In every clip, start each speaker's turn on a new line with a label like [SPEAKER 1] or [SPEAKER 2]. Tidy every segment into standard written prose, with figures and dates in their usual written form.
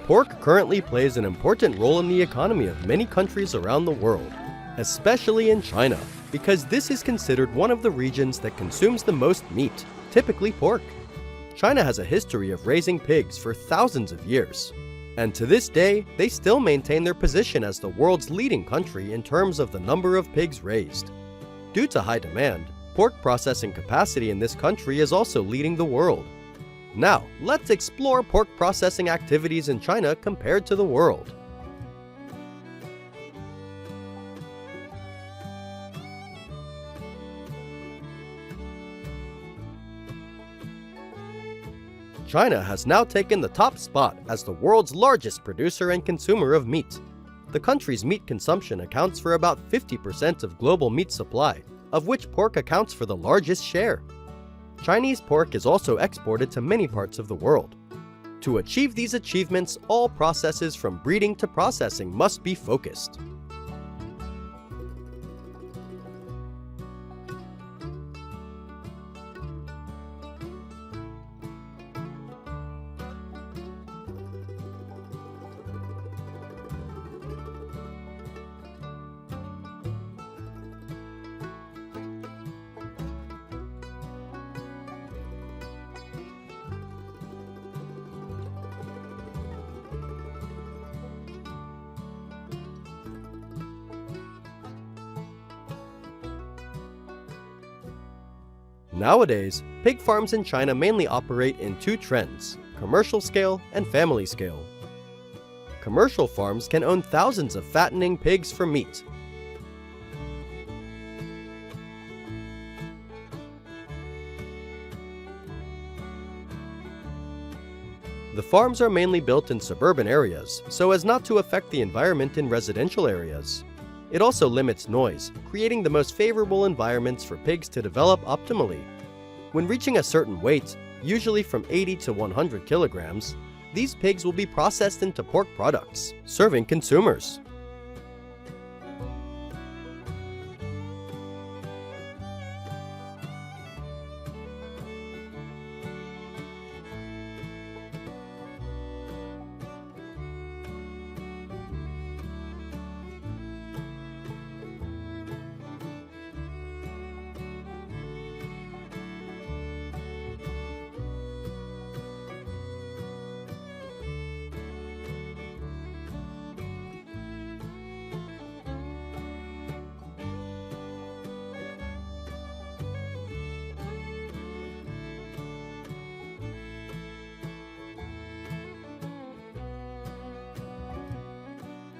[SPEAKER 1] Pork currently plays an important role in the economy of many countries around the world, especially in China, because this is considered one of the regions that consumes the most meat, typically pork. China has a history of raising pigs for thousands of years, and to this day, they still maintain their position as the world's leading country in terms of the number of pigs raised. Due to high demand, pork processing capacity in this country is also leading the world. Now, let's explore pork processing activities in China compared to the world. China has now taken the top spot as the world's largest producer and consumer of meat. The country's meat consumption accounts for about 50% of global meat supply, of which pork accounts for the largest share. Chinese pork is also exported to many parts of the world. To achieve these achievements, all processes from breeding to processing must be focused. Nowadays, pig farms in China mainly operate in two trends: commercial scale and family scale. Commercial farms can own thousands of fattening pigs for meat. The farms are mainly built in suburban areas, so as not to affect the environment in residential areas. It also limits noise, creating the most favorable environments for pigs to develop optimally. When reaching a certain weight, usually from 80 to 100 kilograms, these pigs will be processed into pork products, serving consumers.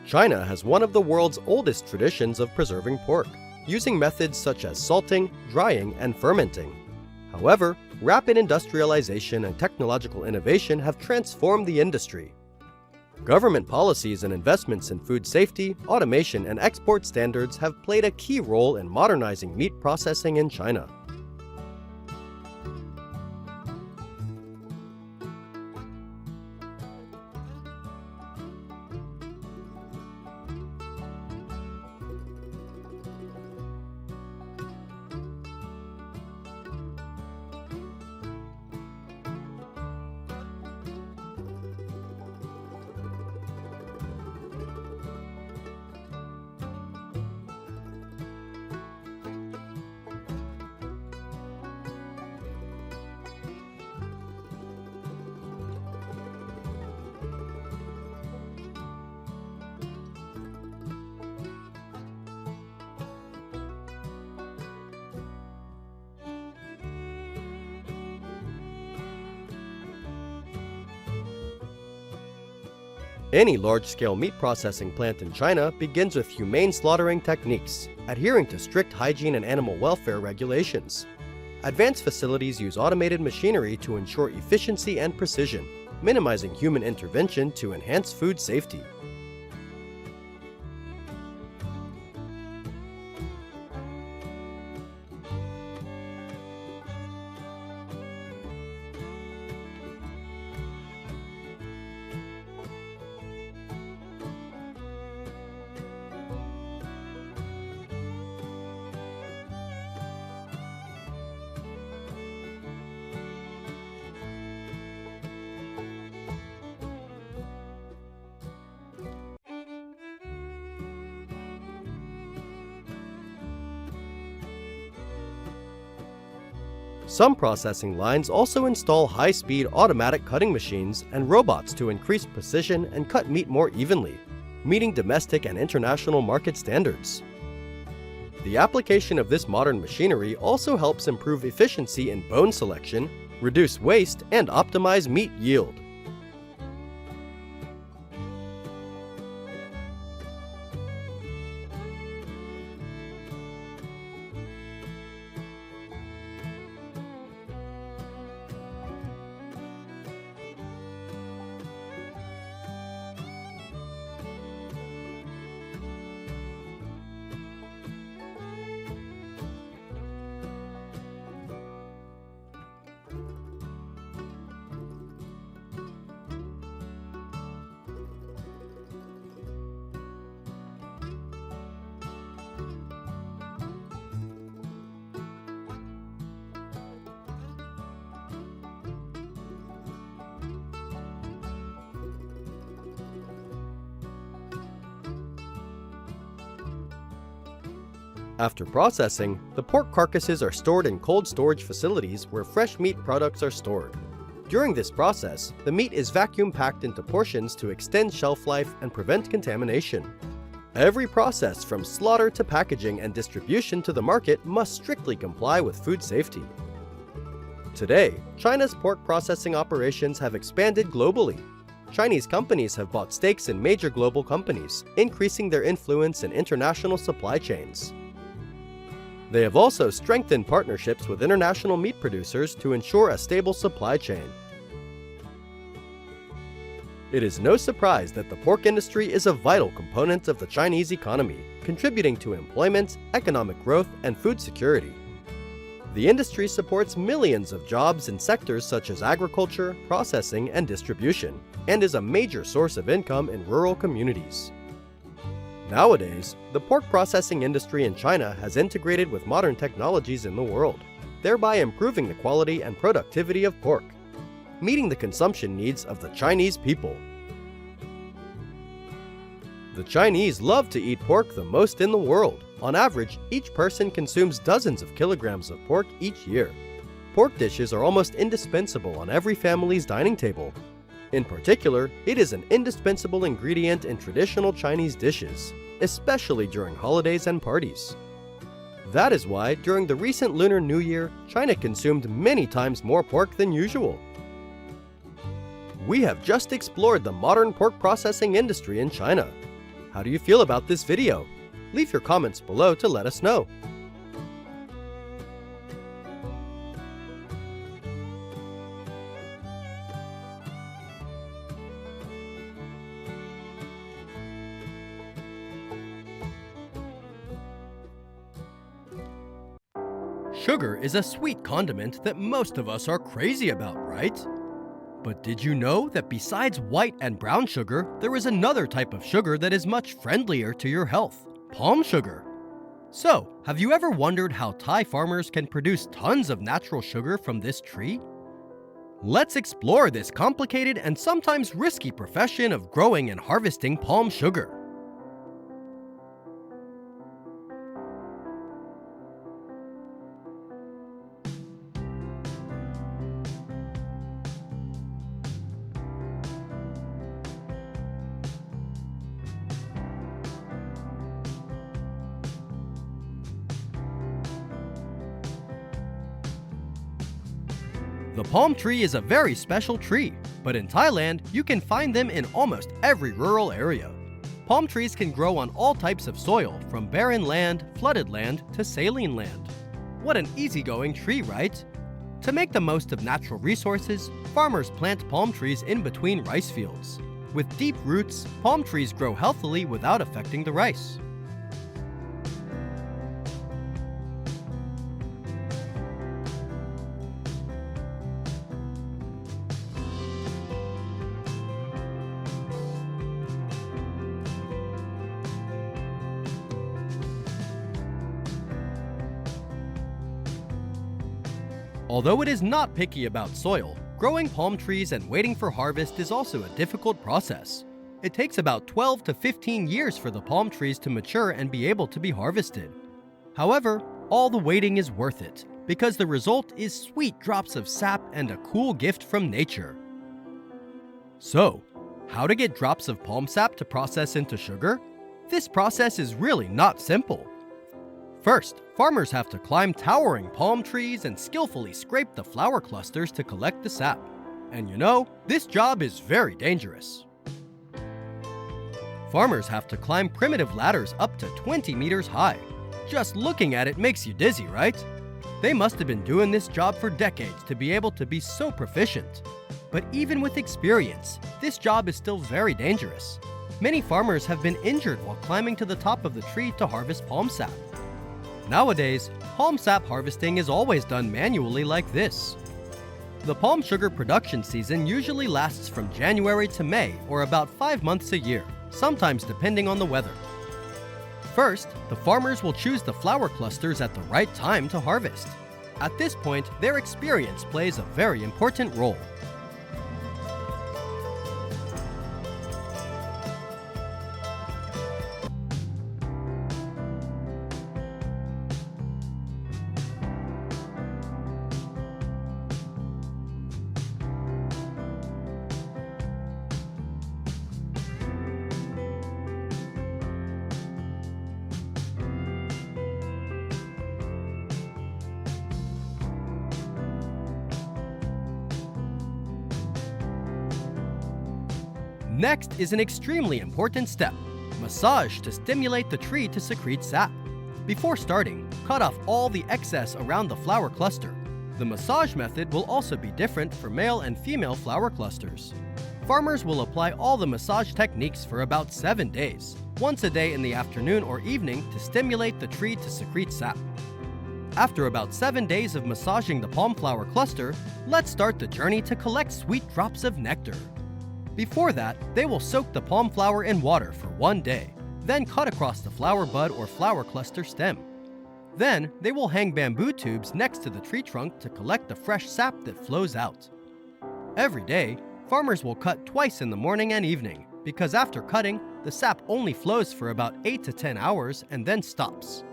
[SPEAKER 1] China has one of the world's oldest traditions of preserving pork, using methods such as salting, drying, and fermenting. However, rapid industrialization and technological innovation have transformed the industry. Government policies and investments in food safety, automation, and export standards have played a key role in modernizing meat processing in China. Any large-scale meat processing plant in China begins with humane slaughtering techniques, adhering to strict hygiene and animal welfare regulations. Advanced facilities use automated machinery to ensure efficiency and precision, minimizing human intervention to enhance food safety. Some processing lines also install high-speed automatic cutting machines and robots to increase precision and cut meat more evenly, meeting domestic and international market standards. The application of this modern machinery also helps improve efficiency in bone selection, reduce waste, and optimize meat yield. After processing, the pork carcasses are stored in cold storage facilities where fresh meat products are stored. During this process, the meat is vacuum packed into portions to extend shelf life and prevent contamination. Every process from slaughter to packaging and distribution to the market must strictly comply with food safety. Today, China's pork processing operations have expanded globally. Chinese companies have bought stakes in major global companies, increasing their influence in international supply chains. They have also strengthened partnerships with international meat producers to ensure a stable supply chain. It is no surprise that the pork industry is a vital component of the Chinese economy, contributing to employment, economic growth, and food security. The industry supports millions of jobs in sectors such as agriculture, processing, and distribution, and is a major source of income in rural communities. Nowadays, the pork processing industry in China has integrated with modern technologies in the world, thereby improving the quality and productivity of pork, meeting the consumption needs of the Chinese people. The Chinese love to eat pork the most in the world. On average, each person consumes dozens of kilograms of pork each year. Pork dishes are almost indispensable on every family's dining table. In particular, it is an indispensable ingredient in traditional Chinese dishes, especially during holidays and parties. That is why, during the recent Lunar New Year, China consumed many times more pork than usual. We have just explored the modern pork processing industry in China. How do you feel about this video? Leave your comments below to let us know. Sugar is a sweet condiment that most of us are crazy about, right? But did you know that besides white and brown sugar, there is another type of sugar that is much friendlier to your health? Palm sugar. So, have you ever wondered how Thai farmers can produce tons of natural sugar from this tree? Let's explore this complicated and sometimes risky profession of growing and harvesting palm sugar. The palm tree is a very special tree, but in Thailand, you can find them in almost every rural area. Palm trees can grow on all types of soil, from barren land, flooded land, to saline land. What an easygoing tree, right? To make the most of natural resources, farmers plant palm trees in between rice fields. With deep roots, palm trees grow healthily without affecting the rice. Although it is not picky about soil, growing palm trees and waiting for harvest is also a difficult process. It takes about 12 to 15 years for the palm trees to mature and be able to be harvested. However, all the waiting is worth it, because the result is sweet drops of sap and a cool gift from nature. So, how to get drops of palm sap to process into sugar? This process is really not simple. First, farmers have to climb towering palm trees and skillfully scrape the flower clusters to collect the sap. And you know, this job is very dangerous. Farmers have to climb primitive ladders up to 20 meters high. Just looking at it makes you dizzy, right? They must have been doing this job for decades to be able to be so proficient. But even with experience, this job is still very dangerous. Many farmers have been injured while climbing to the top of the tree to harvest palm sap. Nowadays, palm sap harvesting is always done manually like this. The palm sugar production season usually lasts from January to May, or about 5 months a year, sometimes depending on the weather. First, the farmers will choose the flower clusters at the right time to harvest. At this point, their experience plays a very important role. Next is an extremely important step: massage to stimulate the tree to secrete sap. Before starting, cut off all the excess around the flower cluster. The massage method will also be different for male and female flower clusters. Farmers will apply all the massage techniques for about 7 days, once a day in the afternoon or evening to stimulate the tree to secrete sap. After about 7 days of massaging the palm flower cluster, let's start the journey to collect sweet drops of nectar. Before that, they will soak the palm flower in water for 1 day, then cut across the flower bud or flower cluster stem. Then, they will hang bamboo tubes next to the tree trunk to collect the fresh sap that flows out. Every day, farmers will cut twice in the morning and evening, because after cutting, the sap only flows for about 8 to 10 hours and then stops.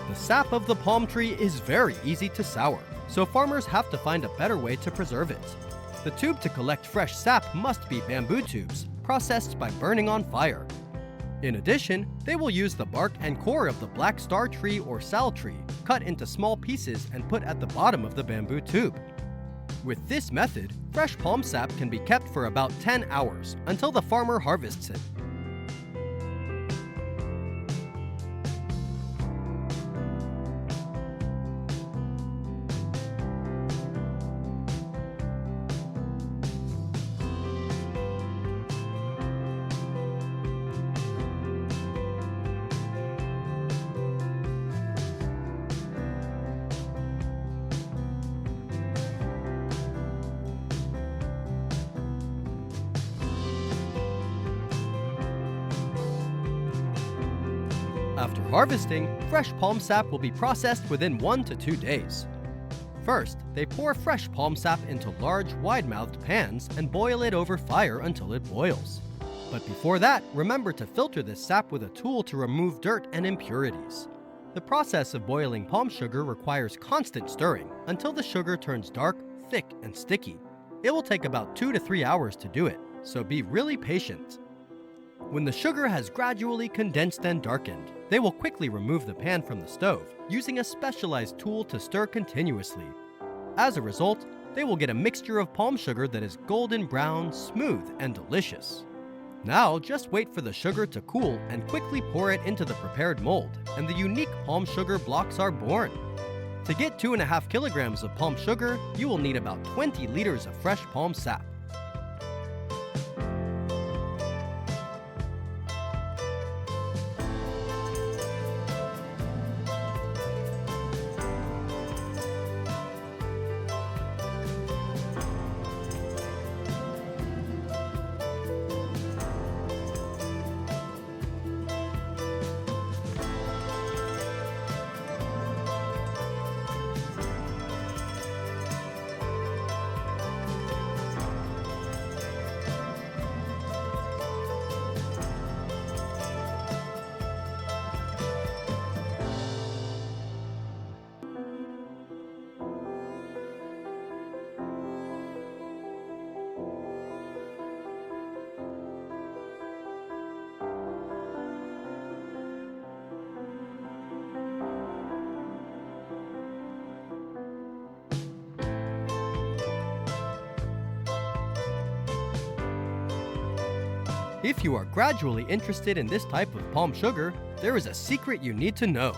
[SPEAKER 1] The sap of the palm tree is very easy to sour, so farmers have to find a better way to preserve it. The tube to collect fresh sap must be bamboo tubes, processed by burning on fire. In addition, they will use the bark and core of the black star tree or sal tree, cut into small pieces and put at the bottom of the bamboo tube. With this method, fresh palm sap can be kept for about 10 hours until the farmer harvests it. After harvesting, fresh palm sap will be processed within 1 to 2 days. First, they pour fresh palm sap into large, wide-mouthed pans and boil it over fire until it boils. But before that, remember to filter this sap with a tool to remove dirt and impurities. The process of boiling palm sugar requires constant stirring until the sugar turns dark, thick, and sticky. It will take about 2 to 3 hours to do it, so be really patient. When the sugar has gradually condensed and darkened, they will quickly remove the pan from the stove, using a specialized tool to stir continuously. As a result, they will get a mixture of palm sugar that is golden brown, smooth, and delicious. Now, just wait for the sugar to cool and quickly pour it into the prepared mold, and the unique palm sugar blocks are born. To get 2.5 kilograms of palm sugar, you will need about 20 liters of fresh palm sap. If you are gradually interested in this type of palm sugar, there is a secret you need to know.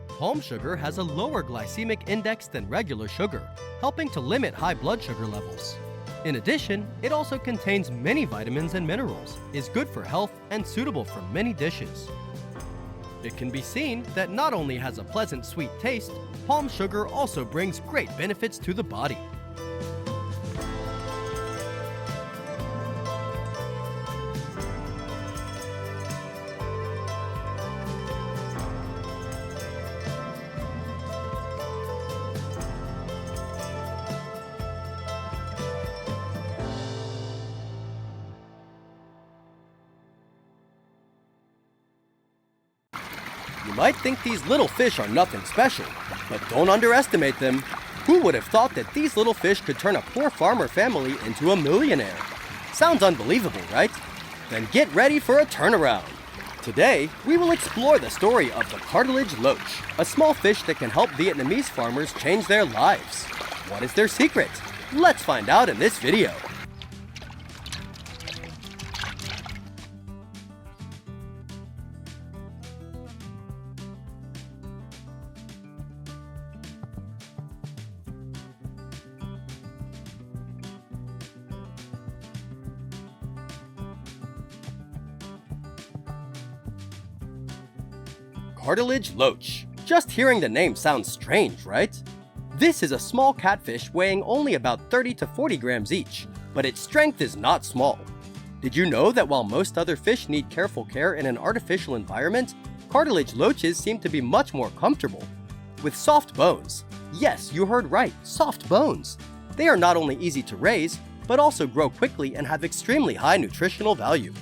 [SPEAKER 1] Palm sugar has a lower glycemic index than regular sugar, helping to limit high blood sugar levels. In addition, it also contains many vitamins and minerals, is good for health, and suitable for many dishes. It can be seen that not only has a pleasant sweet taste, palm sugar also brings great benefits to the body. You might think these little fish are nothing special, but don't underestimate them. Who would have thought that these little fish could turn a poor farmer family into a millionaire? Sounds unbelievable, right? Then get ready for a turnaround. Today, we will explore the story of the Cartilage loach, a small fish that can help Vietnamese farmers change their lives. What is their secret? Let's find out in this video. Cartilage loach. Just hearing the name sounds strange, right? This is a small catfish weighing only about 30 to 40 grams each, but its strength is not small. Did you know that while most other fish need careful care in an artificial environment, cartilage loaches seem to be much more comfortable? With soft bones. Yes, you heard right, soft bones. They are not only easy to raise, but also grow quickly and have extremely high nutritional value.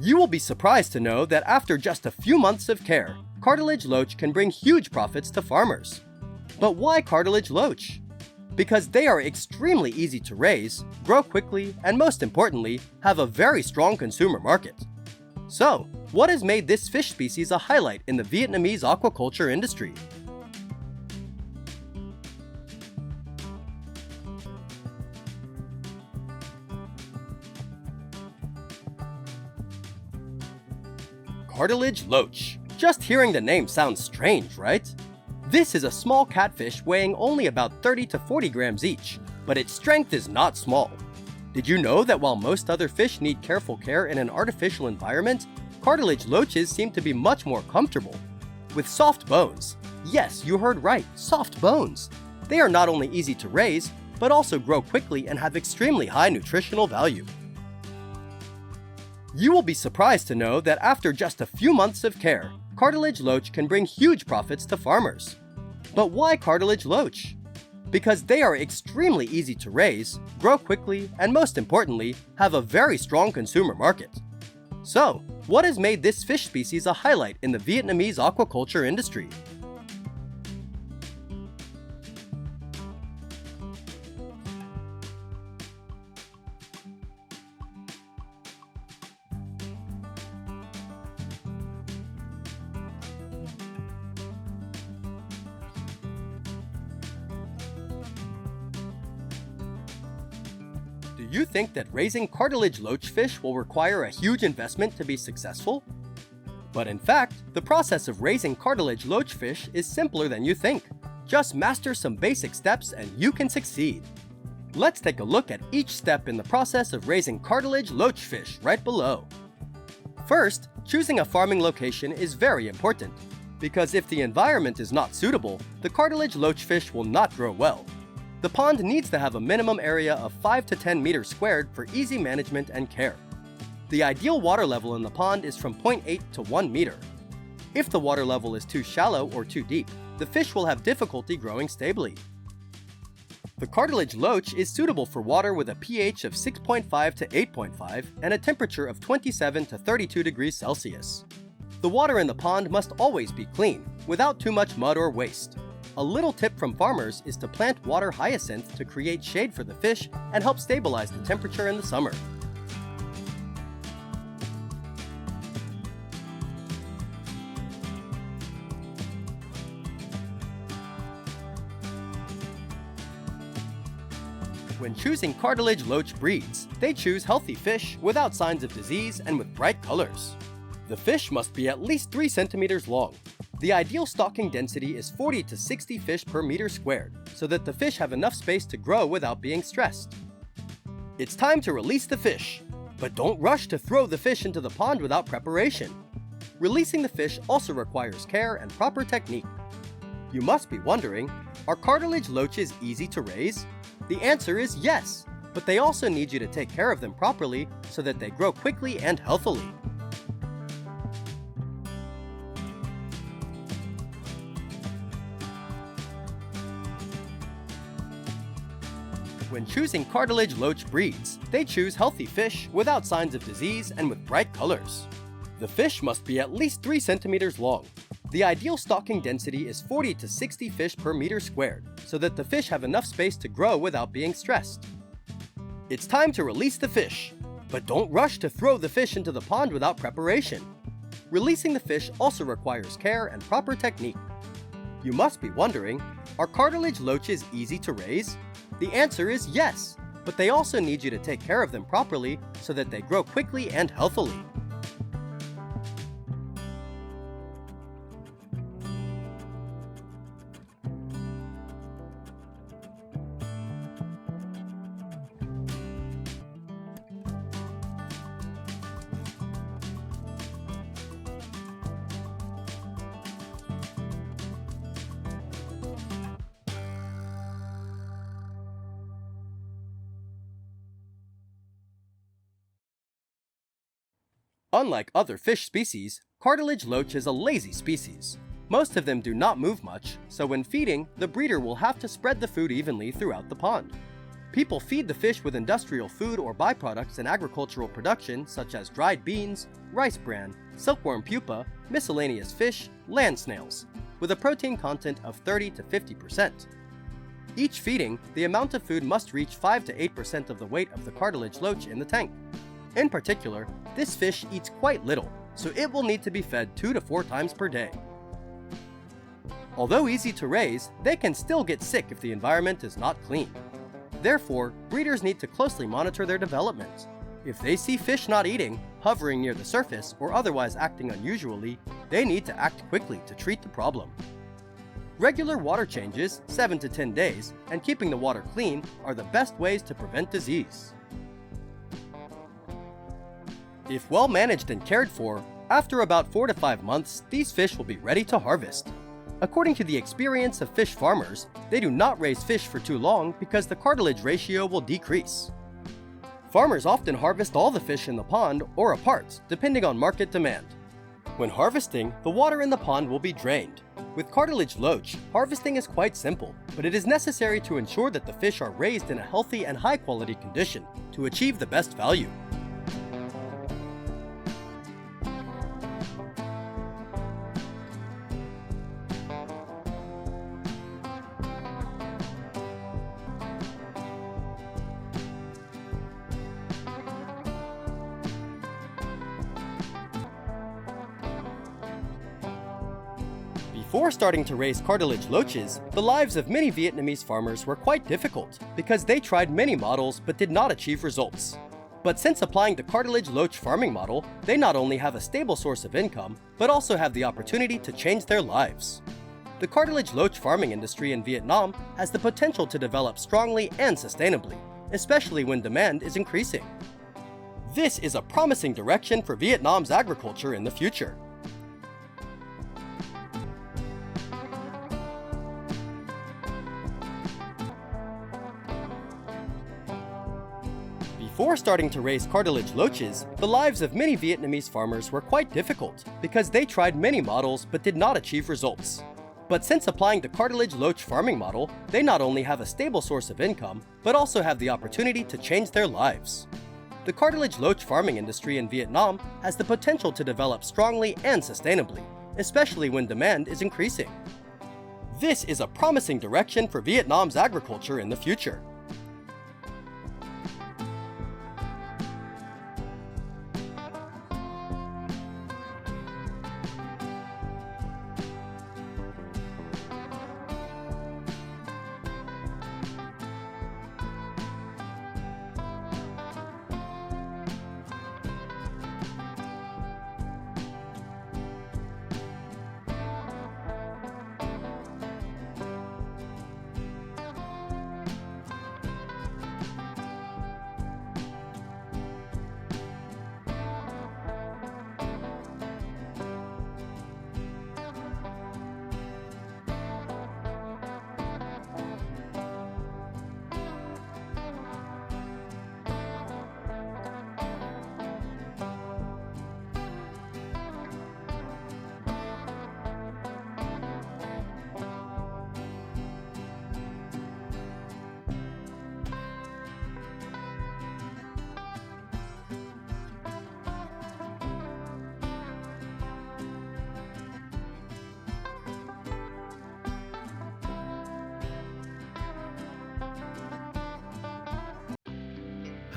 [SPEAKER 1] You will be surprised to know that after just a few months of care, cartilage loach can bring huge profits to farmers. But why cartilage loach? Because they are extremely easy to raise, grow quickly, and most importantly, have a very strong consumer market. So, what has made this fish species a highlight in the Vietnamese aquaculture industry? Cartilage loach. Just hearing the name sounds strange, right? This is a small catfish weighing only about 30 to 40 grams each, but its strength is not small. Did you know that while most other fish need careful care in an artificial environment, cartilage loaches seem to be much more comfortable? With soft bones. Yes, you heard right, soft bones. They are not only easy to raise, but also grow quickly and have extremely high nutritional value. You will be surprised to know that after just a few months of care, cartilage loach can bring huge profits to farmers. But why cartilage loach? Because they are extremely easy to raise, grow quickly, and most importantly, have a very strong consumer market. So, what has made this fish species a highlight in the Vietnamese aquaculture industry? Do you think that raising cartilage loach fish will require a huge investment to be successful? But in fact, the process of raising cartilage loach fish is simpler than you think. Just master some basic steps and you can succeed. Let's take a look at each step in the process of raising cartilage loach fish right below. First, choosing a farming location is very important, because if the environment is not suitable, the cartilage loach fish will not grow well. The pond needs to have a minimum area of 5 to 10 meters squared for easy management and care. The ideal water level in the pond is from 0.8 to 1 meter. If the water level is too shallow or too deep, the fish will have difficulty growing stably. The cartilage loach is suitable for water with a pH of 6.5 to 8.5 and a temperature of 27 to 32 degrees Celsius. The water in the pond must always be clean, without too much mud or waste. A little tip from farmers is to plant water hyacinth to create shade for the fish and help stabilize the temperature in the summer. When choosing cartilage loach breeds, they choose healthy fish without signs of disease and with bright colors. The fish must be at least 3 centimeters long. The ideal stocking density is 40 to 60 fish per meter squared, so that the fish have enough space to grow without being stressed. It's time to release the fish, but don't rush to throw the fish into the pond without preparation. Releasing the fish also requires care and proper technique. You must be wondering, are cartilage loaches easy to raise? The answer is yes, but they also need you to take care of them properly so that they grow quickly and healthily. When choosing cartilage loach breeds, they choose healthy fish without signs of disease and with bright colors. The fish must be at least 3 centimeters long. The ideal stocking density is 40 to 60 fish per meter squared, so that the fish have enough space to grow without being stressed. It's time to release the fish, but don't rush to throw the fish into the pond without preparation. Releasing the fish also requires care and proper technique. You must be wondering, are cartilage loaches easy to raise? The answer is yes, but they also need you to take care of them properly so that they grow quickly and healthily. Unlike other fish species, cartilage loach is a lazy species. Most of them do not move much, so when feeding, the breeder will have to spread the food evenly throughout the pond. People feed the fish with industrial food or byproducts in agricultural production such as dried beans, rice bran, silkworm pupa, miscellaneous fish, land snails, with a protein content of 30 to 50%. Each feeding, the amount of food must reach 5 to 8% of the weight of the cartilage loach in the tank. In particular, this fish eats quite little, so it will need to be fed 2 to 4 times per day. Although easy to raise, they can still get sick if the environment is not clean. Therefore, breeders need to closely monitor their development. If they see fish not eating, hovering near the surface, or otherwise acting unusually, they need to act quickly to treat the problem. Regular water changes, 7 to 10 days, and keeping the water clean are the best ways to prevent disease. If well managed and cared for, after about 4 to 5 months, these fish will be ready to harvest. According to the experience of fish farmers, they do not raise fish for too long because the cartilage ratio will decrease. Farmers often harvest all the fish in the pond or a part, depending on market demand. When harvesting, the water in the pond will be drained. With cartilage loach, harvesting is quite simple, but it is necessary to ensure that the fish are raised in a healthy and high-quality condition to achieve the best value. Before starting to raise cartilage loaches, the lives of many Vietnamese farmers were quite difficult because they tried many models but did not achieve results. But since applying the cartilage loach farming model, they not only have a stable source of income, but also have the opportunity to change their lives. The cartilage loach farming industry in Vietnam has the potential to develop strongly and sustainably, especially when demand is increasing. This is a promising direction for Vietnam's agriculture in the future. Before starting to raise cartilage loaches, the lives of many Vietnamese farmers were quite difficult because they tried many models but did not achieve results. But since applying the cartilage loach farming model, they not only have a stable source of income, but also have the opportunity to change their lives. The cartilage loach farming industry in Vietnam has the potential to develop strongly and sustainably, especially when demand is increasing. This is a promising direction for Vietnam's agriculture in the future.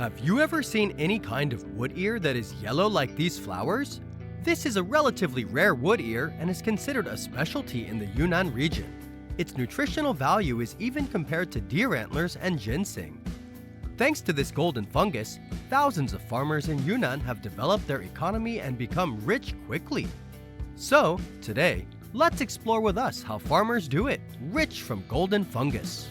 [SPEAKER 1] Have you ever seen any kind of wood ear that is yellow like these flowers? This is a relatively rare wood ear and is considered a specialty in the Yunnan region. Its nutritional value is even compared to deer antlers and ginseng. Thanks to this golden fungus, thousands of farmers in Yunnan have developed their economy and become rich quickly. So, today, let's explore with us how farmers do it, rich from golden fungus.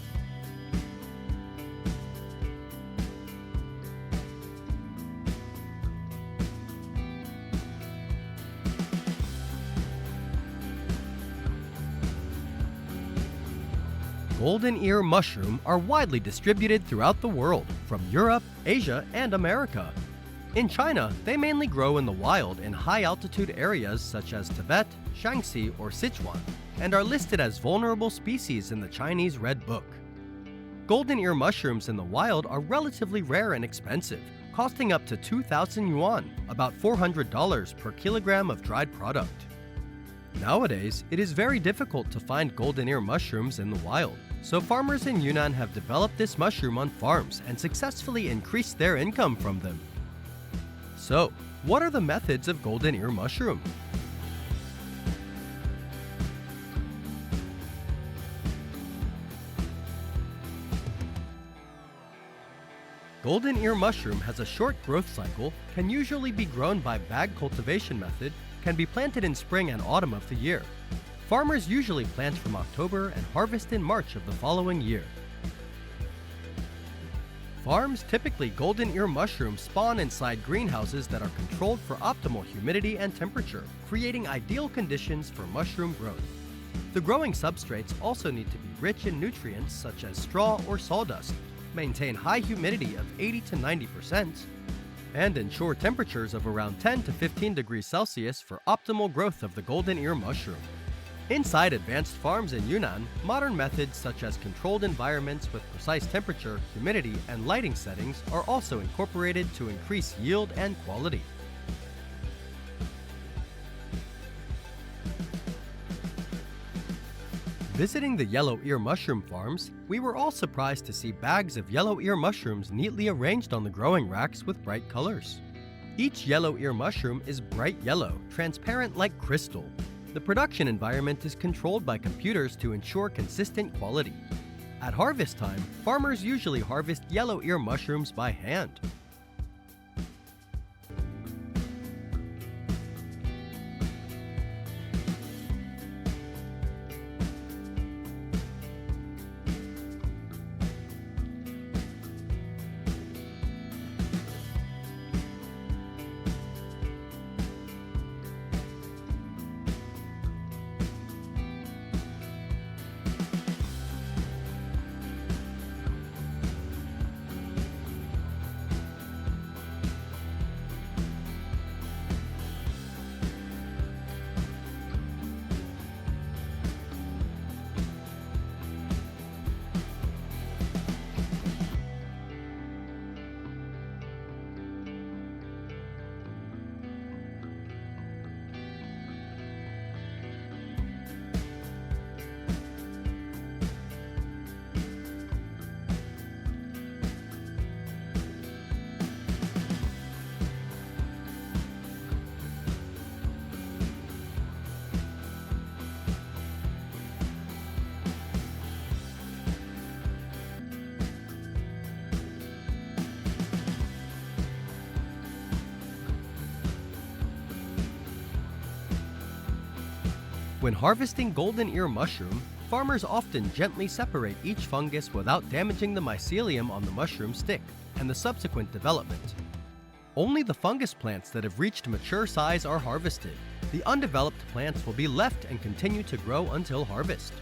[SPEAKER 1] Golden ear mushroom are widely distributed throughout the world, from Europe, Asia, and America. In China, they mainly grow in the wild in high-altitude areas such as Tibet, Shaanxi, or Sichuan, and are listed as vulnerable species in the Chinese Red Book. Golden ear mushrooms in the wild are relatively rare and expensive, costing up to 2,000 yuan, about $400 per kilogram of dried product. Nowadays, it is very difficult to find golden ear mushrooms in the wild, so farmers in Yunnan have developed this mushroom on farms and successfully increased their income from them. So, what are the methods of golden ear mushroom? Golden ear mushroom has a short growth cycle, can usually be grown by bag cultivation method, can be planted in spring and autumn of the year. Farmers usually plant from October and harvest in March of the following year. Farms typically golden ear mushrooms spawn inside greenhouses that are controlled for optimal humidity and temperature, creating ideal conditions for mushroom growth. The growing substrates also need to be rich in nutrients such as straw or sawdust, maintain high humidity of 80 to 90%, and ensure temperatures of around 10 to 15 degrees Celsius for optimal growth of the golden ear mushroom. Inside advanced farms in Yunnan, modern methods such as controlled environments with precise temperature, humidity, and lighting settings are also incorporated to increase yield and quality. Visiting the yellow ear mushroom farms, we were all surprised to see bags of yellow ear mushrooms neatly arranged on the growing racks with bright colors. Each yellow ear mushroom is bright yellow, transparent like crystal. The production environment is controlled by computers to ensure consistent quality. At harvest time, farmers usually harvest yellow ear mushrooms by hand. When harvesting golden ear mushroom, farmers often gently separate each fungus without damaging the mycelium on the mushroom stick and the subsequent development. Only the fungus plants that have reached mature size are harvested. The undeveloped plants will be left and continue to grow until harvest.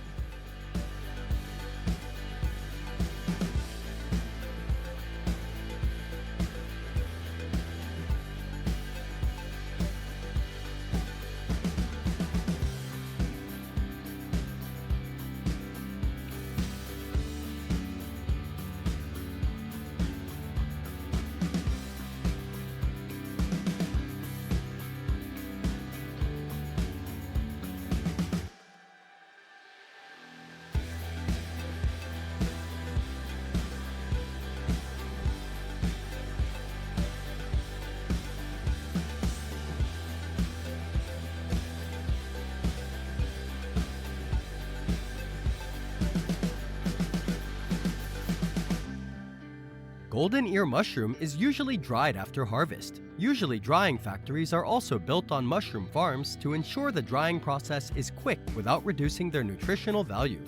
[SPEAKER 1] Golden ear mushroom is usually dried after harvest. Usually drying factories are also built on mushroom farms to ensure the drying process is quick without reducing their nutritional value.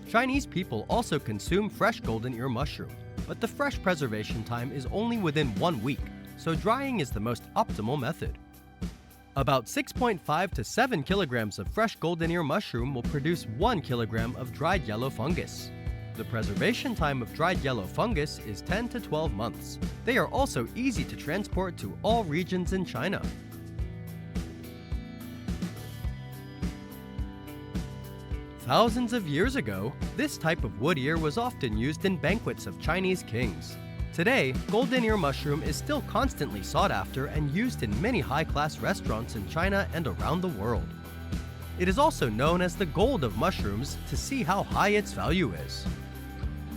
[SPEAKER 1] Chinese people also consume fresh golden ear mushroom, but the fresh preservation time is only within 1 week, so drying is the most optimal method. About 6.5 to 7 kilograms of fresh golden ear mushroom will produce 1 kilogram of dried yellow fungus. The preservation time of dried yellow fungus is 10 to 12 months. They are also easy to transport to all regions in China. Thousands of years ago, this type of wood ear was often used in banquets of Chinese kings. Today, golden ear mushroom is still constantly sought after and used in many high-class restaurants in China and around the world. It is also known as the gold of mushrooms to see how high its value is.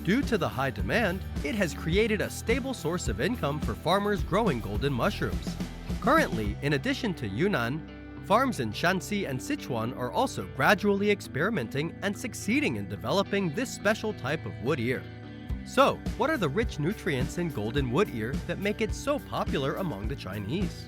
[SPEAKER 1] Due to the high demand, it has created a stable source of income for farmers growing golden mushrooms. Currently, in addition to Yunnan, farms in Shanxi and Sichuan are also gradually experimenting and succeeding in developing this special type of wood ear. So, what are the rich nutrients in golden wood ear that make it so popular among the Chinese?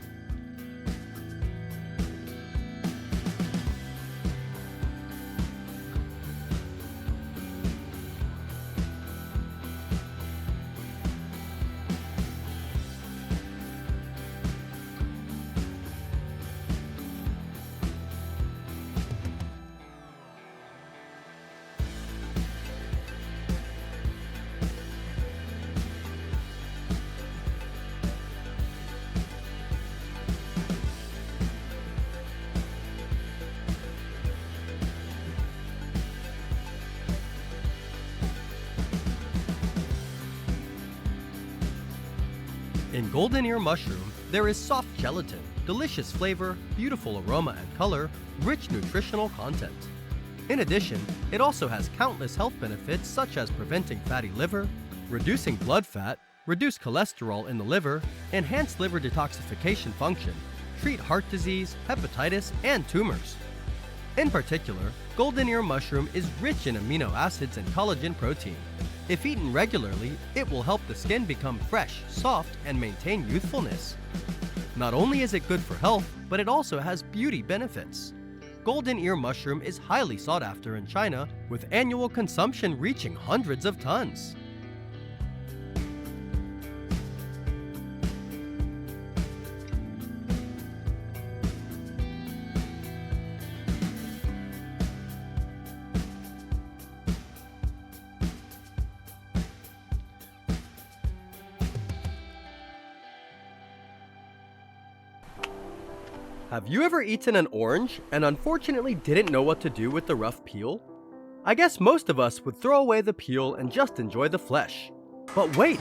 [SPEAKER 1] In golden ear mushroom, there is soft gelatin, delicious flavor, beautiful aroma and color, rich nutritional content. In addition, it also has countless health benefits such as preventing fatty liver, reducing blood fat, reduce cholesterol in the liver, enhance liver detoxification function, treat heart disease, hepatitis, and tumors. In particular, golden ear mushroom is rich in amino acids and collagen protein. If eaten regularly, it will help the skin become fresh, soft, and maintain youthfulness. Not only is it good for health, but it also has beauty benefits. Golden ear mushroom is highly sought after in China, with annual consumption reaching hundreds of tons. Have you ever eaten an orange and unfortunately didn't know what to do with the rough peel? I guess most of us would throw away the peel and just enjoy the flesh. But wait!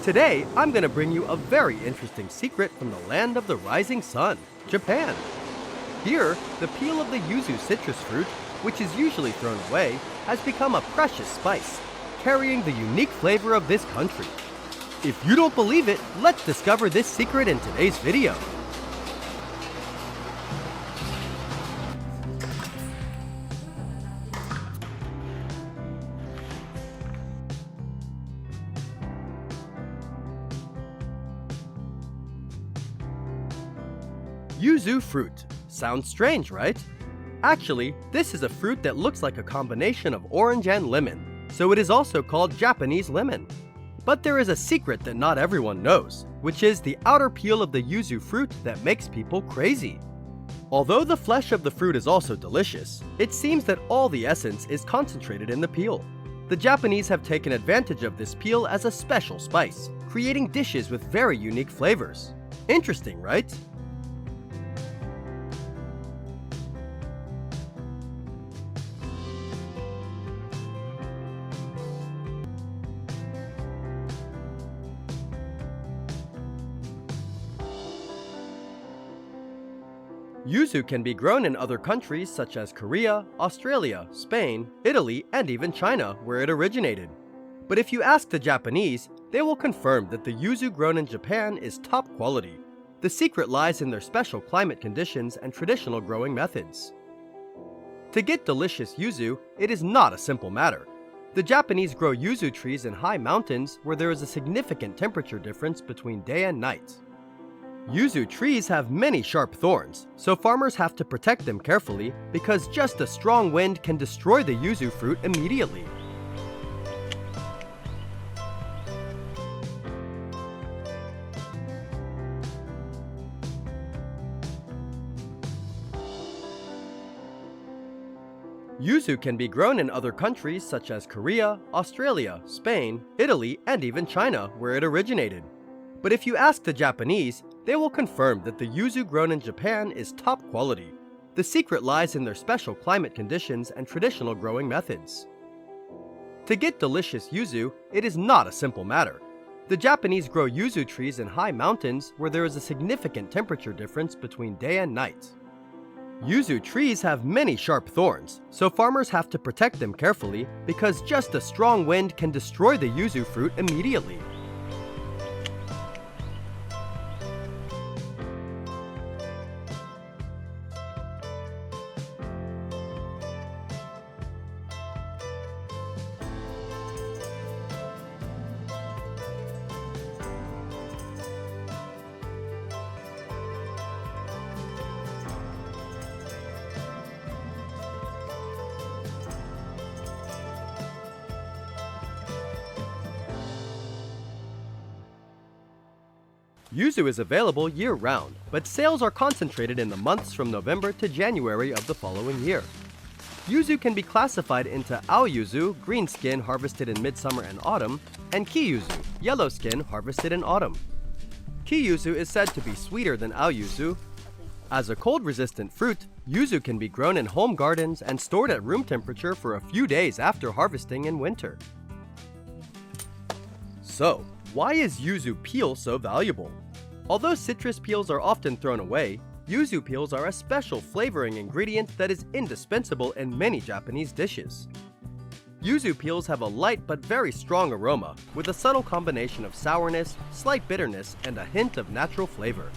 [SPEAKER 1] Today, I'm gonna bring you a very interesting secret from the land of the rising sun, Japan. Here, the peel of the yuzu citrus fruit, which is usually thrown away, has become a precious spice, carrying the unique flavor of this country. If you don't believe it, let's discover this secret in today's video. Yuzu fruit. Sounds strange, right? Actually, this is a fruit that looks like a combination of orange and lemon, so it is also called Japanese lemon. But there is a secret that not everyone knows, which is the outer peel of the yuzu fruit that makes people crazy. Although the flesh of the fruit is also delicious, it seems that all the essence is concentrated in the peel. The Japanese have taken advantage of this peel as a special spice, creating dishes with very unique flavors. Interesting, right? Yuzu can be grown in other countries such as Korea, Australia, Spain, Italy, and even China, where it originated. But if you ask the Japanese, they will confirm that the yuzu grown in Japan is top quality. The secret lies in their special climate conditions and traditional growing methods. To get delicious yuzu, it is not a simple matter. The Japanese grow yuzu trees in high mountains where there is a significant temperature difference between day and night. Yuzu trees have many sharp thorns, so farmers have to protect them carefully because just a strong wind can destroy the yuzu fruit immediately. Yuzu can be grown in other countries such as Korea, Australia, Spain, Italy, and even China, where it originated. But if you ask the Japanese, they will confirm that the yuzu grown in Japan is top quality. The secret lies in their special climate conditions and traditional growing methods. To get delicious yuzu, it is not a simple matter. The Japanese grow yuzu trees in high mountains where there is a significant temperature difference between day and night. Yuzu trees have many sharp thorns, so farmers have to protect them carefully because just a strong wind can destroy the yuzu fruit immediately. Yuzu is available year-round, but sales are concentrated in the months from November to January of the following year. Yuzu can be classified into Aoyuzu, green skin harvested in midsummer and autumn, and Kiyuzu, yellow skin harvested in autumn. Kiyuzu is said to be sweeter than Aoyuzu. As a cold-resistant fruit, yuzu can be grown in home gardens and stored at room temperature for a few days after harvesting in winter. So, why is yuzu peel so valuable? Although citrus peels are often thrown away, yuzu peels are a special flavoring ingredient that is indispensable in many Japanese dishes. Yuzu peels have a light but very strong aroma, with a subtle combination of sourness, slight bitterness, and a hint of natural flavor.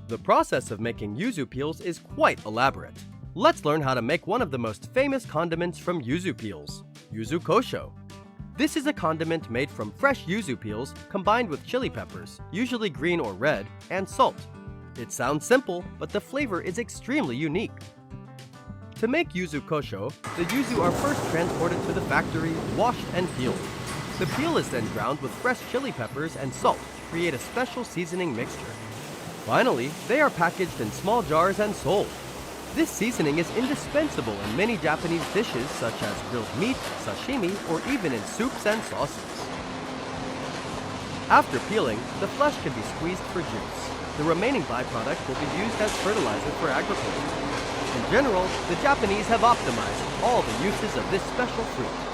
[SPEAKER 1] The process of making yuzu peels is quite elaborate. Let's learn how to make one of the most famous condiments from yuzu peels, yuzu kosho. This is a condiment made from fresh yuzu peels combined with chili peppers, usually green or red, and salt. It sounds simple, but the flavor is extremely unique. To make yuzu kosho, the yuzu are first transported to the factory, washed and peeled. The peel is then ground with fresh chili peppers and salt to create a special seasoning mixture. Finally, they are packaged in small jars and sold. This seasoning is indispensable in many Japanese dishes such as grilled meat, sashimi, or even in soups and sauces. After peeling, the flesh can be squeezed for juice. The remaining byproduct will be used as fertilizer for agriculture. In general, the Japanese have optimized all the uses of this special fruit.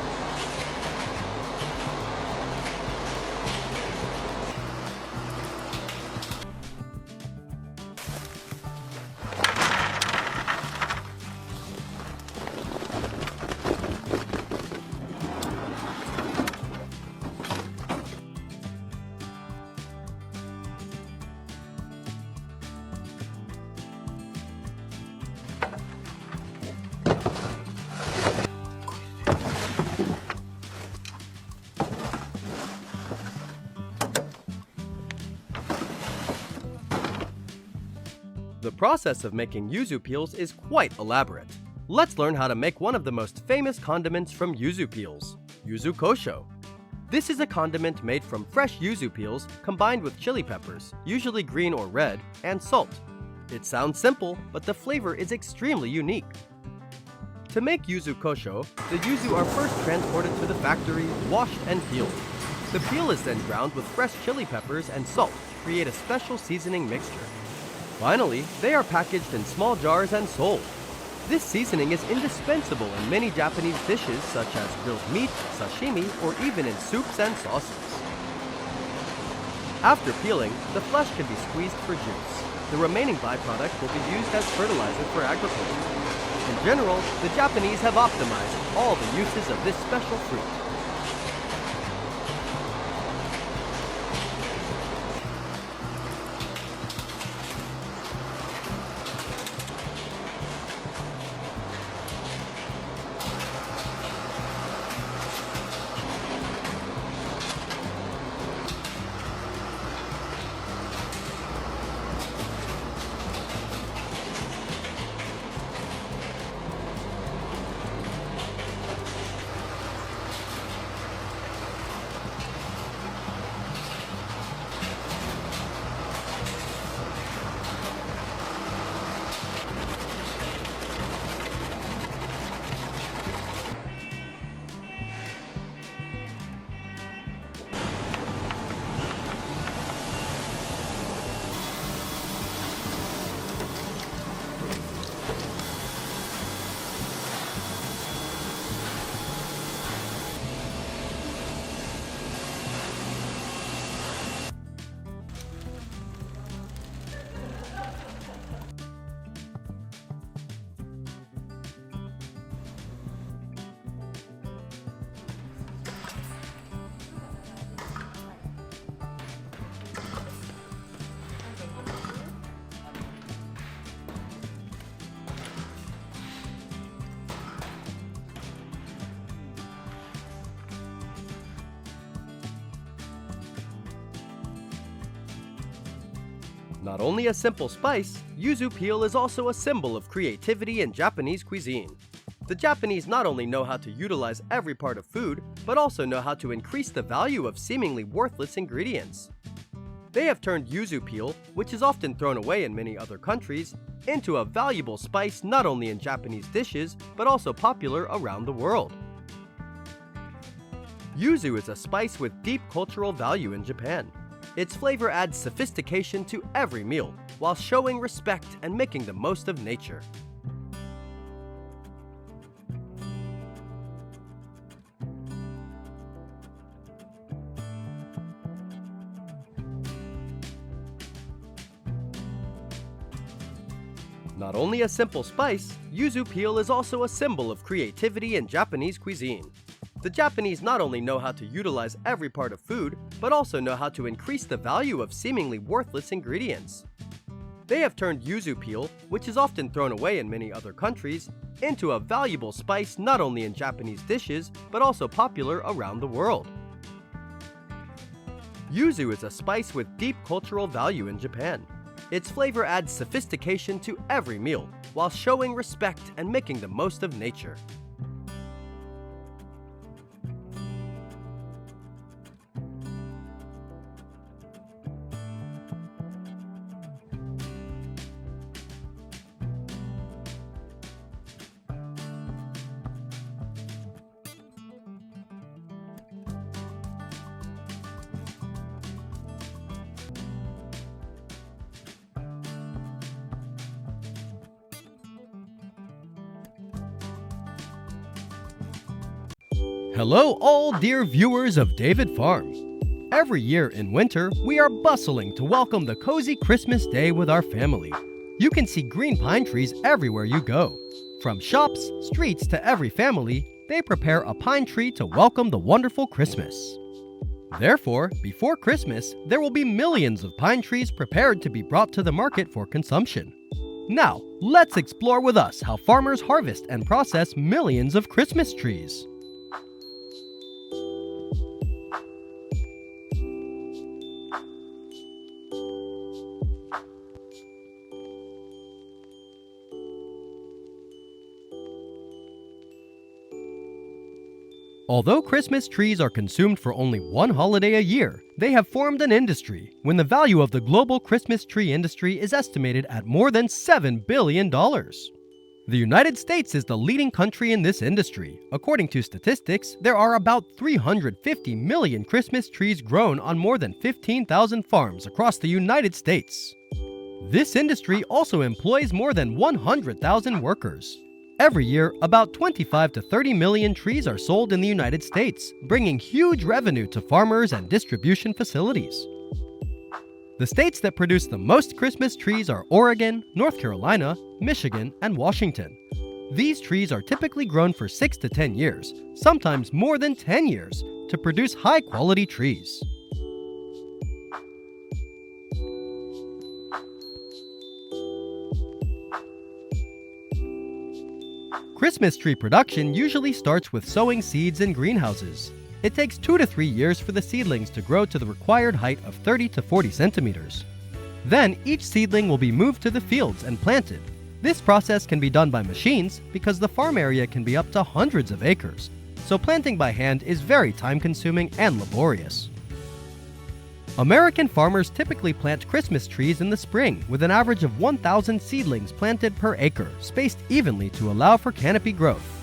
[SPEAKER 1] The process of making yuzu peels is quite elaborate. Let's learn how to make one of the most famous condiments from yuzu peels, yuzu kosho. This is a condiment made from fresh yuzu peels combined with chili peppers, usually green or red, and salt. It sounds simple, but the flavor is extremely unique. To make yuzu kosho, the yuzu are first transported to the factory, washed and peeled. The peel is then ground with fresh chili peppers and salt to create a special seasoning mixture. Finally, they are packaged in small jars and sold. This seasoning is indispensable in many Japanese dishes such as grilled meat, sashimi, or even in soups and sauces. After peeling, the flesh can be squeezed for juice. The remaining byproduct will be used as fertilizer for agriculture. In general, the Japanese have optimized all the uses of this special fruit. Not only a simple spice, yuzu peel is also a symbol of creativity in Japanese cuisine. The Japanese not only know how to utilize every part of food, but also know how to increase the value of seemingly worthless ingredients. They have turned yuzu peel, which is often thrown away in many other countries, into a valuable spice not only in Japanese dishes, but also popular around the world. Yuzu is a spice with deep cultural value in Japan. Its flavor adds sophistication to every meal, while showing respect and making the most of nature. Not only a simple spice, yuzu peel is also a symbol of creativity in Japanese cuisine. The Japanese not only know how to utilize every part of food, but also know how to increase the value of seemingly worthless ingredients. They have turned yuzu peel, which is often thrown away in many other countries, into a valuable spice not only in Japanese dishes, but also popular around the world. Yuzu is a spice with deep cultural value in Japan. Its flavor adds sophistication to every meal, while showing respect and making the most of nature. Hello all dear viewers of David Farm. Every year in winter, we are bustling to welcome the cozy Christmas day with our family. You can see green pine trees everywhere you go. From shops, streets to every family, they prepare a pine tree to welcome the wonderful Christmas. Therefore, before Christmas, there will be millions of pine trees prepared to be brought to the market for consumption. Now, let's explore with us how farmers harvest and process millions of Christmas trees. Although Christmas trees are consumed for only one holiday a year, they have formed an industry when the value of the global Christmas tree industry is estimated at more than $7 billion. The United States is the leading country in this industry. According to statistics, there are about 350 million Christmas trees grown on more than 15,000 farms across the United States. This industry also employs more than 100,000 workers. Every year, about 25 to 30 million trees are sold in the United States, bringing huge revenue to farmers and distribution facilities. The states that produce the most Christmas trees are Oregon, North Carolina, Michigan, and Washington. These trees are typically grown for 6 to 10 years, sometimes more than 10 years, to produce high-quality trees. Christmas tree production usually starts with sowing seeds in greenhouses. It takes 2 to 3 years for the seedlings to grow to the required height of 30 to 40 centimeters. Then each seedling will be moved to the fields and planted. This process can be done by machines because the farm area can be up to hundreds of acres, so planting by hand is very time-consuming and laborious. American farmers typically plant Christmas trees in the spring with an average of 1,000 seedlings planted per acre, spaced evenly to allow for canopy growth.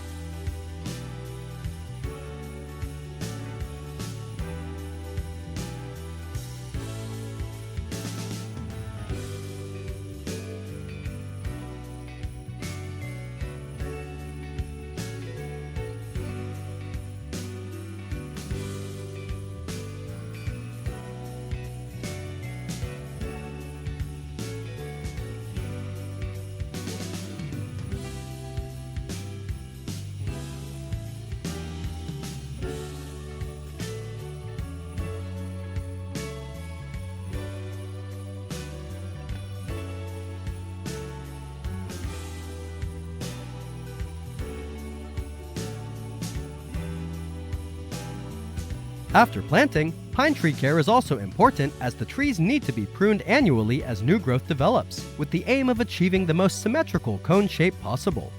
[SPEAKER 1] After planting, pine tree care is also important as the trees need to be pruned annually as new growth develops, with the aim of achieving the most symmetrical cone shape possible.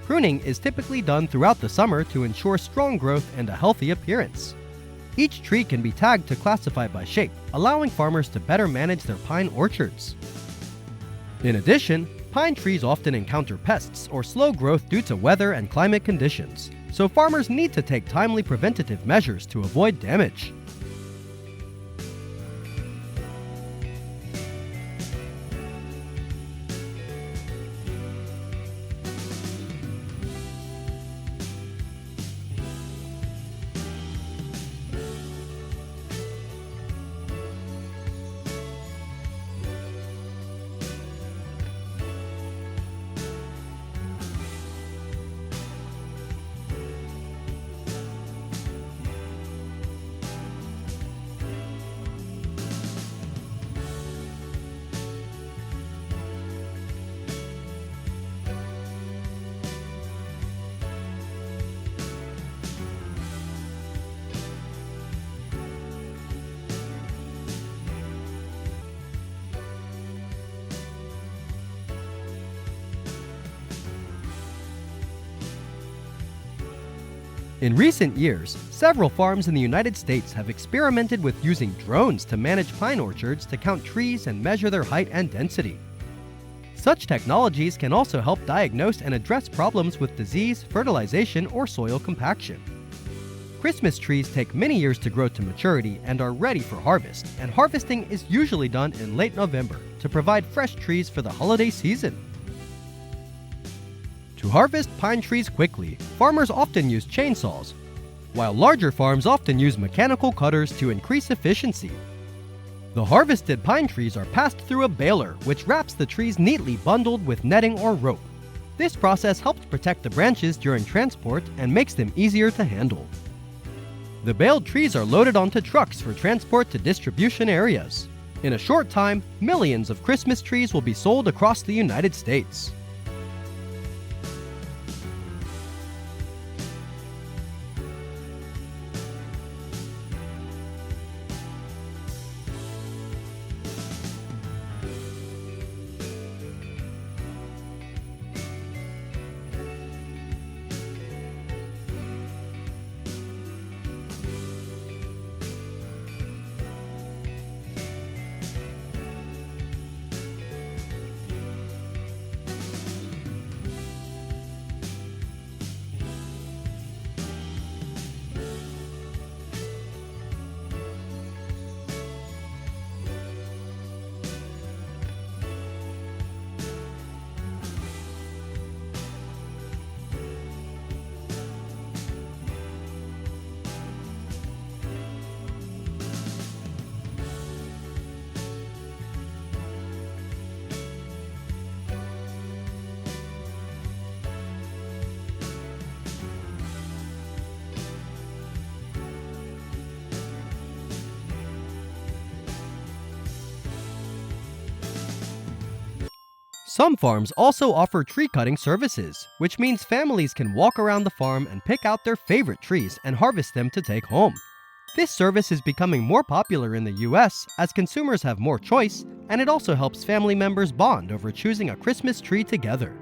[SPEAKER 1] Pruning is typically done throughout the summer to ensure strong growth and a healthy appearance. Each tree can be tagged to classify by shape, allowing farmers to better manage their pine orchards. In addition, pine trees often encounter pests or slow growth due to weather and climate conditions, so farmers need to take timely preventative measures to avoid damage. In recent years, several farms in the United States have experimented with using drones to manage pine orchards to count trees and measure their height and density. Such technologies can also help diagnose and address problems with disease, fertilization, or soil compaction. Christmas trees take many years to grow to maturity and are ready for harvest, and harvesting is usually done in late November to provide fresh trees for the holiday season. To harvest pine trees quickly, farmers often use chainsaws, while larger farms often use mechanical cutters to increase efficiency. The harvested pine trees are passed through a baler, which wraps the trees neatly bundled with netting or rope. This process helps protect the branches during transport and makes them easier to handle. The baled trees are loaded onto trucks for transport to distribution areas. In a short time, millions of Christmas trees will be sold across the United States. Some farms also offer tree cutting services, which means families can walk around the farm and pick out their favorite trees and harvest them to take home. This service is becoming more popular in the US as consumers have more choice, and it also helps family members bond over choosing a Christmas tree together.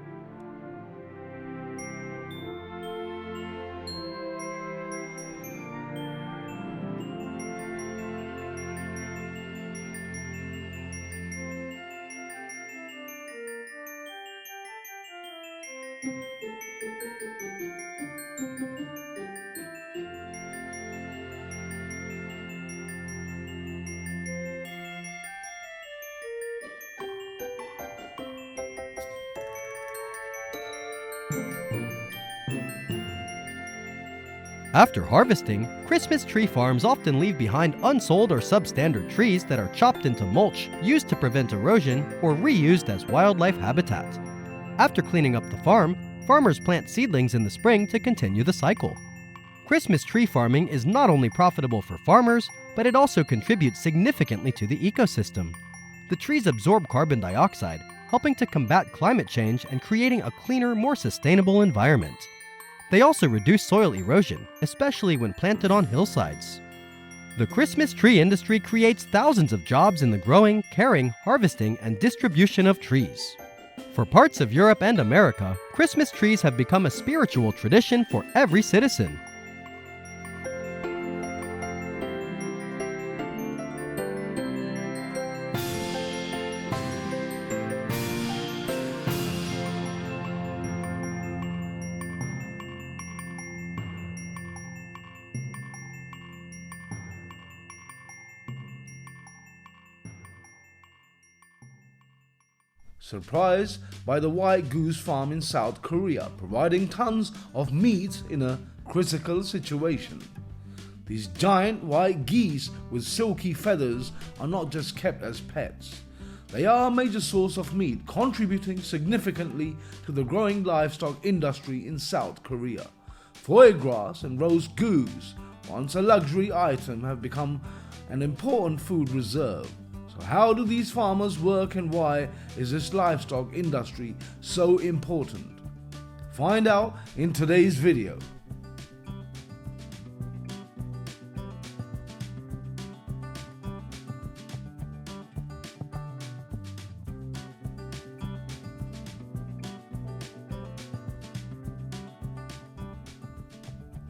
[SPEAKER 1] After harvesting, Christmas tree farms often leave behind unsold or substandard trees that are chopped into mulch used to prevent erosion or reused as wildlife habitat. After cleaning up the farm, farmers plant seedlings in the spring to continue the cycle. Christmas tree farming is not only profitable for farmers, but it also contributes significantly to the ecosystem. The trees absorb carbon dioxide, helping to combat climate change and creating a cleaner, more sustainable environment. They also reduce soil erosion, especially when planted on hillsides. The Christmas tree industry creates thousands of jobs in the growing, caring, harvesting, and distribution of trees. For parts of Europe and America, Christmas trees have become a spiritual tradition for every citizen.
[SPEAKER 2] Surprised by the white goose farm in South Korea, providing tons of meat in a critical situation. These giant white geese with silky feathers are not just kept as pets. They are a major source of meat, contributing significantly to the growing livestock industry in South Korea. Foie gras and roast goose, once a luxury item, have become an important food reserve. So how do these farmers work and why is this livestock industry so important? Find out in today's video.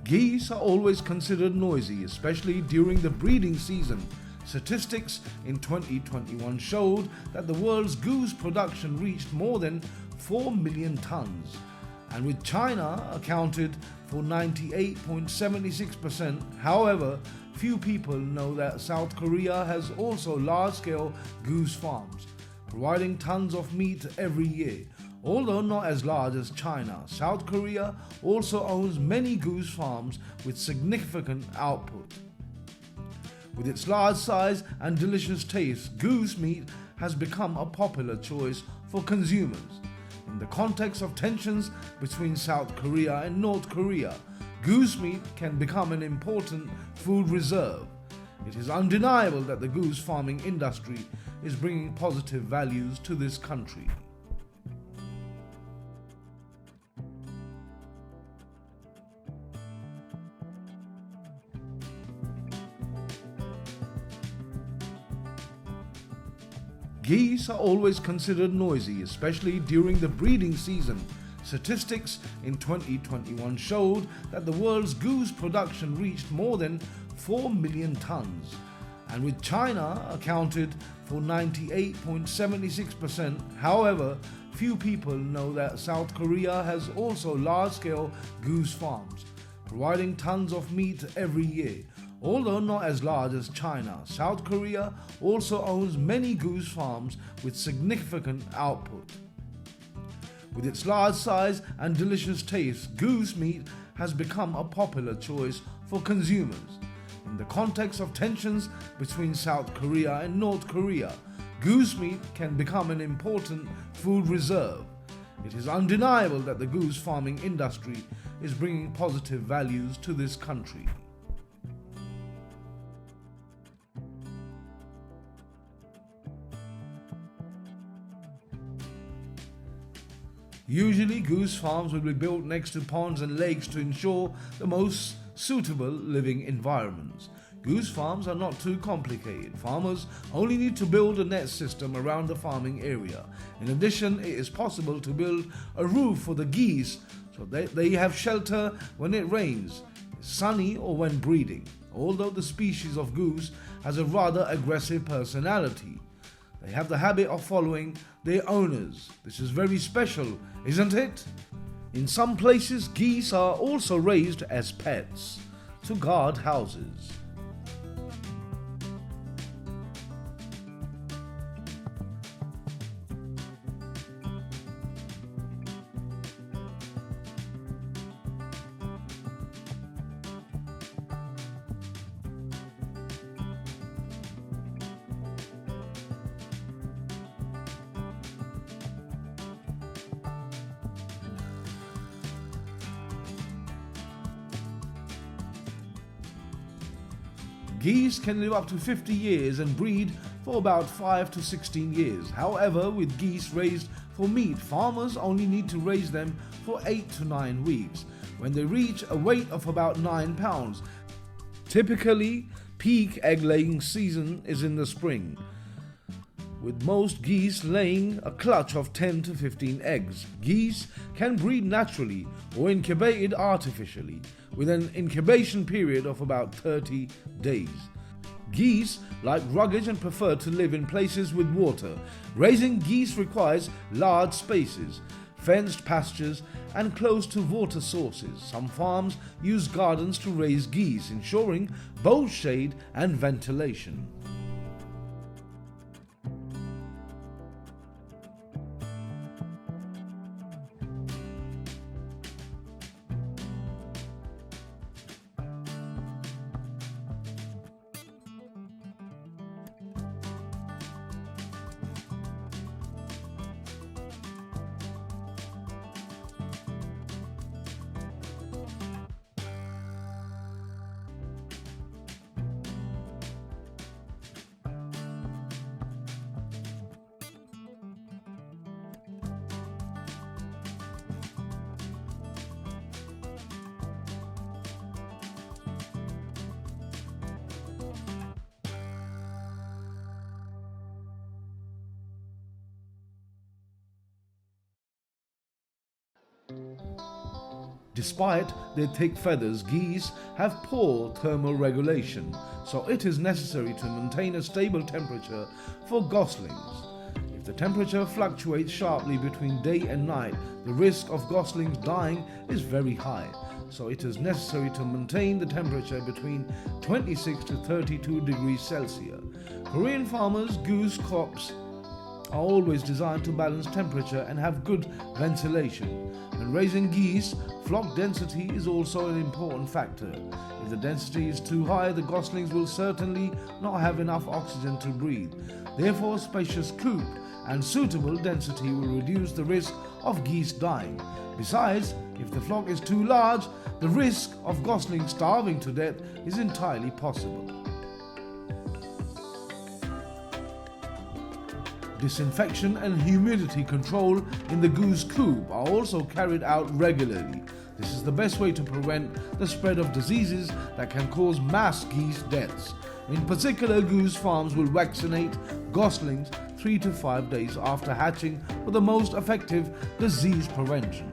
[SPEAKER 2] Geese are always considered noisy, especially during the breeding season. Statistics in 2021 showed that the world's goose production reached more than 4 million tons, and with China accounted for 98.76%. However, few people know that South Korea has also large-scale goose farms, providing tons of meat every year. Although not as large as China, South Korea also owns many goose farms with significant output. With its large size and delicious taste, goose meat has become a popular choice for consumers. In the context of tensions between South Korea and North Korea, goose meat can become an important food reserve. It is undeniable that the goose farming industry is bringing positive values to this country. Geese are always considered noisy, especially during the breeding season. Statistics in 2021 showed that the world's goose production reached more than 4 million tons, and with China accounted for 98.76%. However, few people know that South Korea has also large-scale goose farms, providing tons of meat every year. Although not as large as China, South Korea also owns many goose farms with significant output. With its large size and delicious taste, goose meat has become a popular choice for consumers. In the context of tensions between South Korea and North Korea, goose meat can become an important food reserve. It is undeniable that the goose farming industry is bringing positive values to this country. Usually, goose farms will be built next to ponds and lakes to ensure the most suitable living environments. Goose farms are not too complicated. Farmers only need to build a net system around the farming area. In addition, it is possible to build a roof for the geese so they have shelter when it rains, sunny, or when breeding. Although the species of goose has a rather aggressive personality, they have the habit of following their owners. This is very special, isn't it? In some places, geese are also raised as pets to guard houses. Geese can live up to 50 years and breed for about 5 to 16 years. However, with geese raised for meat, farmers only need to raise them for 8 to 9 weeks, when they reach a weight of about 9 pounds. Typically, peak egg-laying season is in the spring, with most geese laying a clutch of 10 to 15 eggs. Geese can breed naturally or incubated artificially, with an incubation period of about 30 days. Geese like rugged and prefer to live in places with water. Raising geese requires large spaces, fenced pastures, and close to water sources. Some farms use gardens to raise geese, ensuring both shade and ventilation. Despite their thick feathers, geese have poor thermal regulation, so it is necessary to maintain a stable temperature for goslings. If the temperature fluctuates sharply between day and night, the risk of goslings dying is very high, so it is necessary to maintain the temperature between 26 to 32 degrees Celsius. Korean farmers' goose crops are always designed to balance temperature and have good ventilation. When raising geese, flock density is also an important factor. If the density is too high, the goslings will certainly not have enough oxygen to breathe. Therefore, spacious coop and suitable density will reduce the risk of geese dying. Besides, if the flock is too large, the risk of goslings starving to death is entirely possible. Disinfection and humidity control in the goose coop are also carried out regularly. This is the best way to prevent the spread of diseases that can cause mass geese deaths. In particular, goose farms will vaccinate goslings 3 to 5 days after hatching for the most effective disease prevention.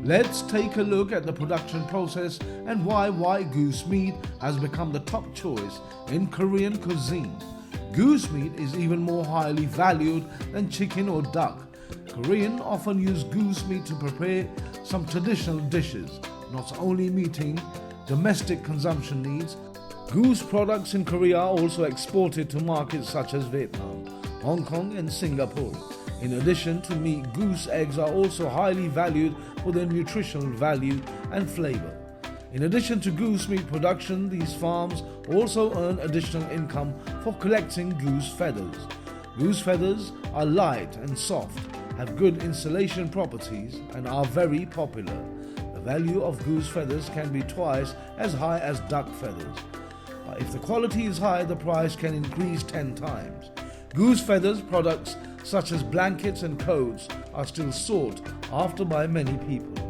[SPEAKER 2] Let's take a look at the production process and why white goose meat has become the top choice in Korean cuisine. Goose meat is even more highly valued than chicken or duck. Koreans often use goose meat to prepare some traditional dishes, not only meeting domestic consumption needs. Goose products in Korea are also exported to markets such as Vietnam, Hong Kong and Singapore. In addition to meat, goose eggs are also highly valued for their nutritional value and flavor. In addition to goose meat production, these farms also earn additional income for collecting goose feathers. Goose feathers are light and soft, have good insulation properties, and are very popular. The value of goose feathers can be twice as high as duck feathers. But if the quality is high, the price can increase 10 times. Goose feathers products such as blankets and coats are still sought after by many people.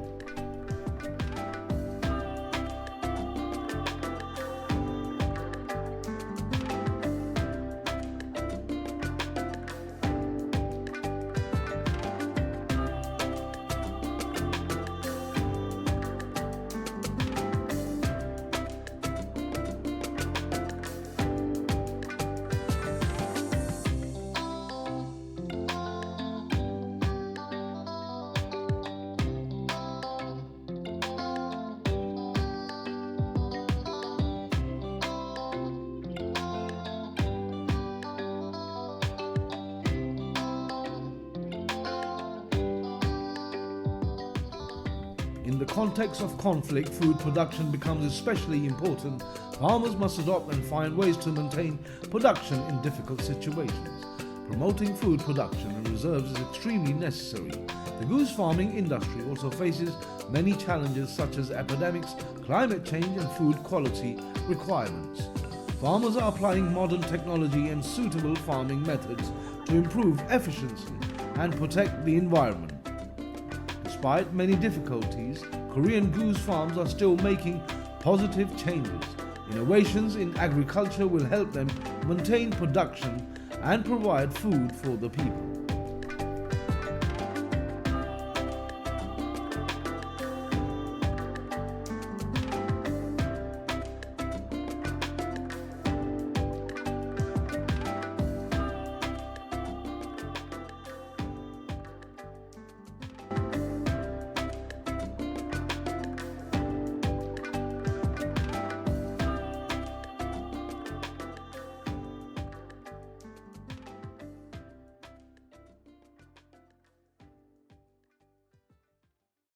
[SPEAKER 2] In the context of conflict, food production becomes especially important. Farmers must adopt and find ways to maintain production in difficult situations. Promoting food production and reserves is extremely necessary. The goose farming industry also faces many challenges such as epidemics, climate change and food quality requirements. Farmers are applying modern technology and suitable farming methods to improve efficiency and protect the environment. Despite many difficulties, Korean goose farms are still making positive changes. Innovations in agriculture will help them maintain production and provide food for the people.